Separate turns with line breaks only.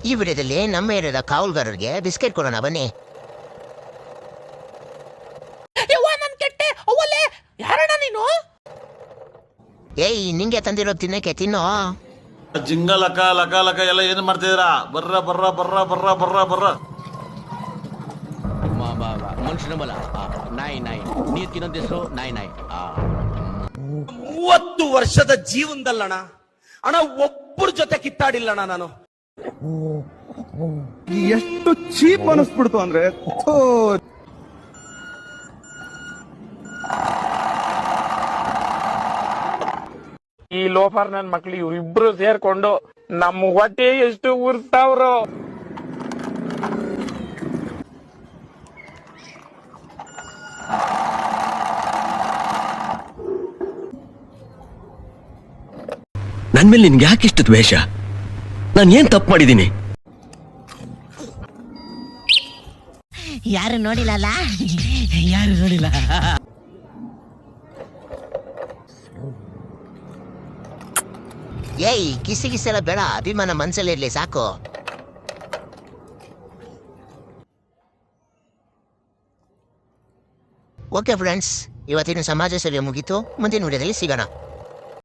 ಈ ವಿಡಿಯೋದಲ್ಲಿ ನಮ್ಮ ಏರಿಯಾದ ಕಾವಲುಗಾರರಿಗೆ ಬಿಸ್ಕೆಟ್ ಕೊಡೋಣ ಬನ್ನಿ. ನೀನು ಏಯ್ ನಿಂಗೆ ತಂದಿರೋ ತಿನ್ನಕ್ಕೆ ತಿನ್ನೋ.
ಜಿಂಗ ಲಕ ಲಕ ಲಕ ಎಲ್ಲ ಏನ್ ಮಾಡ್ತಿದ್ದೀರಾ? ಬರ್ರ ಬರ್ರ ಬರ್ರ ಬರ್ರ ಬರ್ರ ಬರ್ರ.
ಮನುಷ್ಯನ ಬಲ ನಾಯಿ ನೀರ್ ತಿನ್ನೋದ್ ಹೆಸರು ನಾಯಿ.
30 ವರ್ಷದ ಜೀವನದಲ್ಲಣ್ಣ ಅಣ್ಣ ಒಬ್ಬರ ಜೊತೆ ಕಿತ್ತಾಡಿಲ್ಲಣ್ಣ ನಾನು.
ಎಷ್ಟು ಚೀಪ್ ಅನಿಸ್ಬಿಡ್ತು ಅಂದ್ರೆ,
ಈ ಲೋಫರ್ ನನ್ ಮಕ್ಳು ಇವ್ರಿಬ್ರು ಸೇರ್ಕೊಂಡು ನಮ್ಮ ಹೊಟ್ಟೆ ಎಷ್ಟು ಉರ್ತಾವ್ರು.
ನನ್ ಮೇಲೆ ನಿನ್ಗೆ ಯಾಕಿಷ್ಟು ದ್ವೇಷ? ನಾನು ಏನ್ ತಪ್ಪು ಮಾಡಿದ್ದೀನಿ?
ಯಾರು ನೋಡಿಲ್ಲ.
ಏಯ್ ಕಿಸಿಗಿಸೆಲ್ಲ ಬೇಡ, ಅಭಿಮಾನ ಮನ್ಸಲ್ಲಿ ಇರ್ಲಿ ಸಾಕು. ಓಕೆ ಫ್ರೆಂಡ್ಸ್, ಇವತ್ತಿನ ಸಮಾಜ ಸೇವೆ ಮುಗೀತು. ಮುಂದಿನ ವಿಡಿಯೋದಲ್ಲಿ ಸಿಗೋಣ.